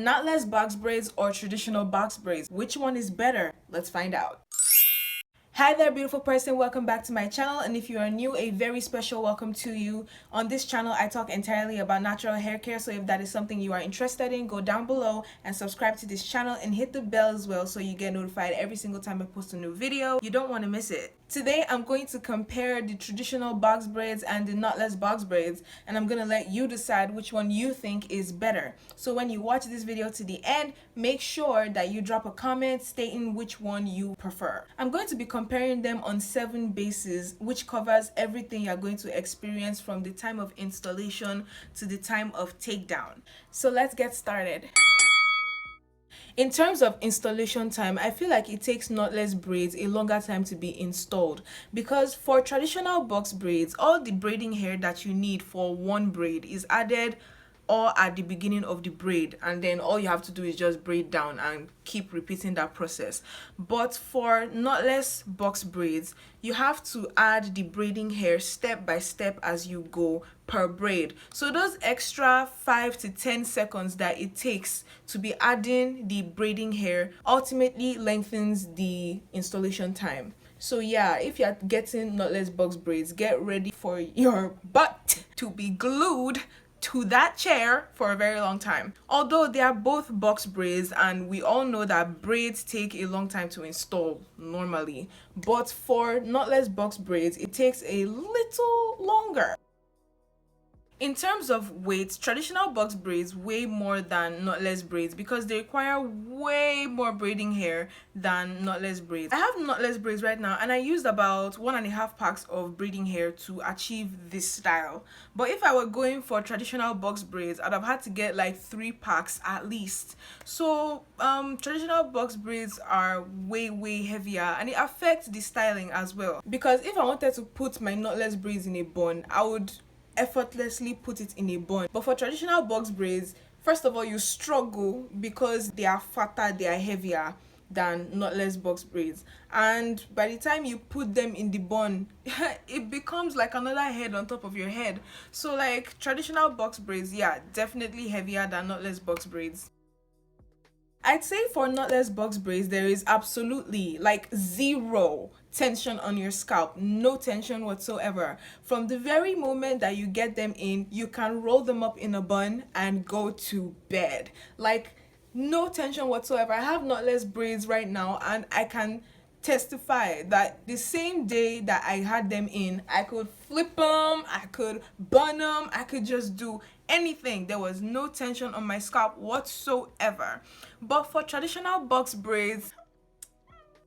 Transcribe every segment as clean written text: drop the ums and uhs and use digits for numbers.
Knotless box braids or traditional box braids, which one is better? Let's find out. Hi there, beautiful person. Welcome back to my channel, and if you are new, a very special welcome to you. On this channel I talk entirely about natural hair care, so if that is something you are interested in, go down below and subscribe to this channel and hit the bell as well so you get notified every single time I post a new video. You don't want to miss it. Today I'm going to compare the traditional box braids and the knotless box braids, and I'm going to let you decide which one you think is better. So when you watch this video to the end, make sure that you drop a comment stating which one you prefer. I'm going to be comparing them on 7 bases, which covers everything you're going to experience from the time of installation to the time of takedown. So let's get started. In terms of installation time, I feel like it takes knotless braids a longer time to be installed, because for traditional box braids, all the braiding hair that you need for one braid is added or at the beginning of the braid, and then all you have to do is just braid down and keep repeating that process. But for knotless box braids, you have to add the braiding hair step by step as you go per braid. So those extra 5 to 10 seconds that it takes to be adding the braiding hair ultimately lengthens the installation time. So yeah, if you're getting knotless box braids, get ready for your butt to be glued to that chair for a very long time. Although they are both box braids, and we all know that braids take a long time to install normally, but for knotless box braids it takes a little longer. In terms of weight, traditional box braids weigh more than knotless braids because they require way more braiding hair than knotless braids. I have knotless braids right now, and I used about 1.5 packs of braiding hair to achieve this style. But if I were going for traditional box braids, I'd have had to get like 3 packs at least. So traditional box braids are way heavier, and it affects the styling as well. Because if I wanted to put my knotless braids in a bun, I would effortlessly put it in a bun. But for traditional box braids, first of all, you struggle because they are fatter, they are heavier than knotless box braids, and by the time you put them in the bun it becomes like another head on top of your head. So like traditional box braids, yeah, definitely heavier than knotless box braids. I'd say for knotless box braids, there is absolutely like zero tension on your scalp, no tension whatsoever. From the very moment that you get them in, you can roll them up in a bun and go to bed. Like, no tension whatsoever. I have knotless braids right now, and I can testify that the same day that I had them in, I could flip them, I could bun them, I could just do anything. There was no tension on my scalp whatsoever. But for traditional box braids,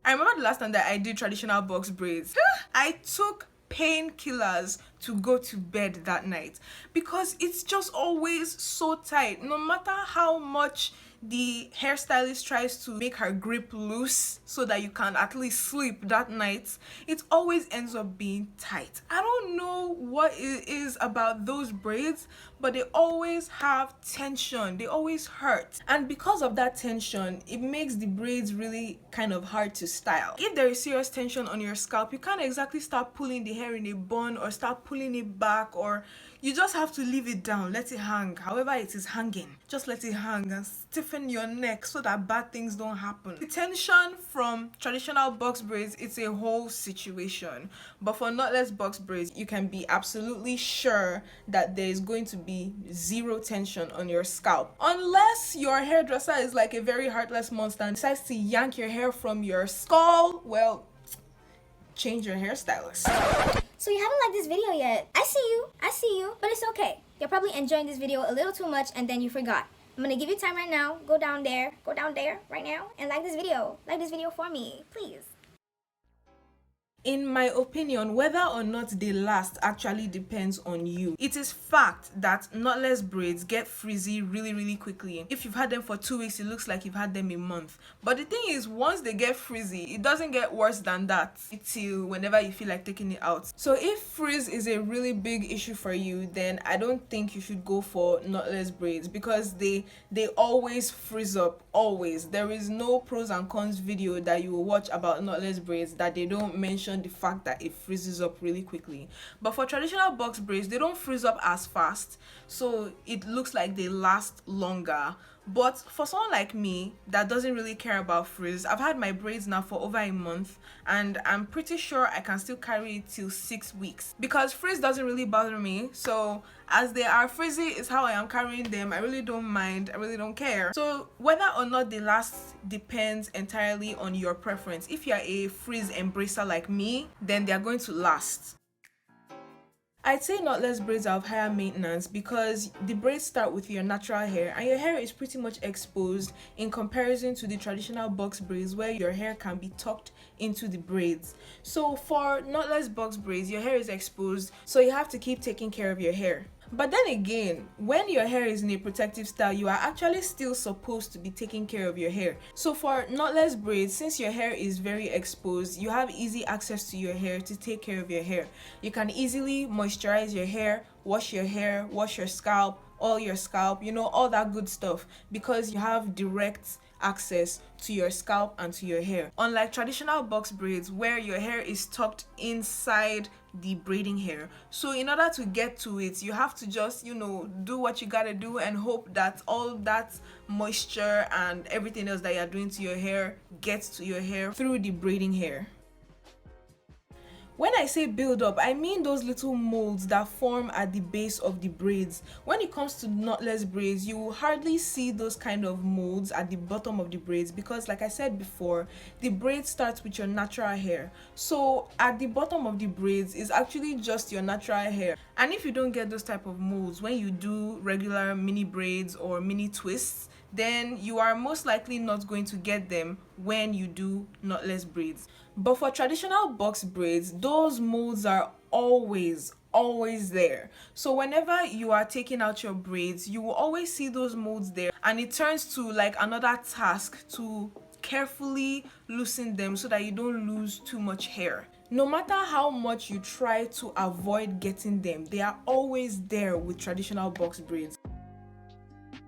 I remember the last time that I did traditional box braids, I took painkillers to go to bed that night because it's just always so tight. No matter how much the hairstylist tries to make her grip loose so that you can at least sleep that night, it always ends up being tight. I don't know what it is about those braids, but they always have tension, they always hurt, and because of that tension, it makes the braids really kind of hard to style. If there is serious tension on your scalp, you can't exactly start pulling the hair in a bun or start pulling it back, or you just have to leave it down, let it hang. However it is hanging, just let it hang and stiffen your neck so that bad things don't happen. The tension from traditional box braids, it's a whole situation. But for knotless box braids, you can be absolutely sure that there is going to be zero tension on your scalp. Unless your hairdresser is like a very heartless monster and decides to yank your hair from your skull, well, change your hairstylist. So you haven't liked this video yet. I see you, but it's okay. You're probably enjoying this video a little too much and then you forgot. I'm gonna give you time right now. Go down there right now and like this video. Like this video for me, please. In my opinion, whether or not they last actually depends on you. It is fact that knotless braids get frizzy really quickly. If you've had them for 2 weeks, it looks like you've had them a month. But the thing is, once they get frizzy, it doesn't get worse than that till whenever you feel like taking it out. So if frizz is a really big issue for you, then I don't think you should go for knotless braids because they always frizz up, always. There is no pros and cons video that you will watch about knotless braids that they don't mention the fact that it freezes up really quickly. But for traditional box braids, they don't freeze up as fast, so it looks like they last longer. But for someone like me that doesn't really care about frizz, I've had my braids now for over a month and I'm pretty sure I can still carry it till 6 weeks because frizz doesn't really bother me. So as they are frizzy is how I am carrying them. I really don't mind, I really don't care. So whether or not they last depends entirely on your preference. If you're a frizz embracer like me, then they're going to last. I'd say knotless braids are of higher maintenance because the braids start with your natural hair and your hair is pretty much exposed in comparison to the traditional box braids where your hair can be tucked into the braids. So for knotless box braids, your hair is exposed, so you have to keep taking care of your hair. But then again, when your hair is in a protective style, you are actually still supposed to be taking care of your hair. So for knotless braids, since your hair is very exposed, you have easy access to your hair to take care of your hair. You can easily moisturize your hair, wash your scalp, oil your scalp, all that good stuff because you have direct access to your scalp and to your hair. Unlike traditional box braids where your hair is tucked inside the braiding hair. So in order to get to it, you have to just, do what you gotta do and hope that all that moisture and everything else that you're doing to your hair gets to your hair through the braiding hair. When I say build up, I mean those little molds that form at the base of the braids. When it comes to knotless braids, you will hardly see those kind of molds at the bottom of the braids because, like I said before, the braid starts with your natural hair. So at the bottom of the braids is actually just your natural hair. And if you don't get those type of molds when you do regular mini braids or mini twists, then you are most likely not going to get them when you do knotless braids. But for traditional box braids, those molds are always there. So whenever you are taking out your braids, you will always see those molds there, and it turns to like another task to carefully loosen them so that you don't lose too much hair. No matter how much you try to avoid getting them, they are always there with traditional box braids.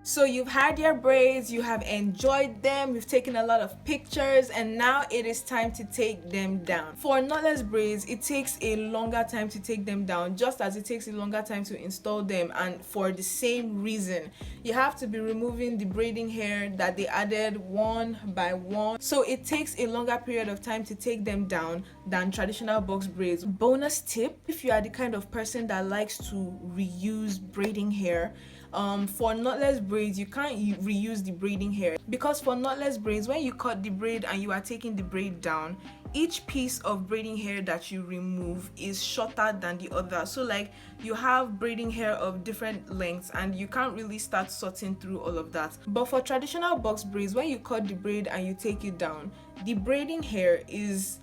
So you've had your braids, you have enjoyed them, you've taken a lot of pictures, and now it is time to take them down. For knotless braids, it takes a longer time to take them down, just as it takes a longer time to install them, and for the same reason. You have to be removing the braiding hair that they added one by one. So it takes a longer period of time to take them down than traditional box braids. Bonus tip, if you are the kind of person that likes to reuse braiding hair, for knotless braids, you can't reuse the braiding hair because for knotless braids, when you cut the braid and you are taking the braid down, each piece of braiding hair that you remove is shorter than the other. So like you have braiding hair of different lengths and you can't really start sorting through all of that. But for traditional box braids, when you cut the braid and you take it down, the braiding hair is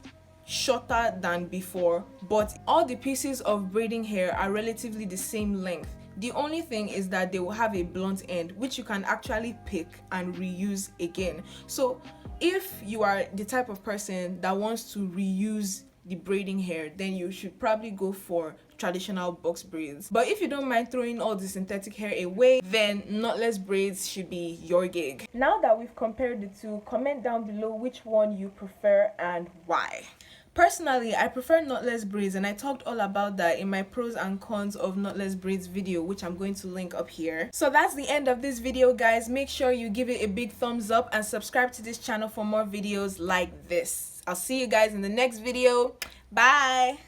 shorter than before, but all the pieces of braiding hair are relatively the same length. The only thing is that they will have a blunt end, which you can actually pick and reuse again. So if you are the type of person that wants to reuse the braiding hair, then you should probably go for traditional box braids. But if you don't mind throwing all the synthetic hair away, then knotless braids should be your gig. Now that we've compared the two, comment down below which one you prefer and why. Personally, I prefer knotless braids, and I talked all about that in my pros and cons of knotless braids video, which I'm going to link up here. So that's the end of this video, guys. Make sure you give it a big thumbs up and subscribe to this channel for more videos like this. I'll see you guys in the next video. Bye!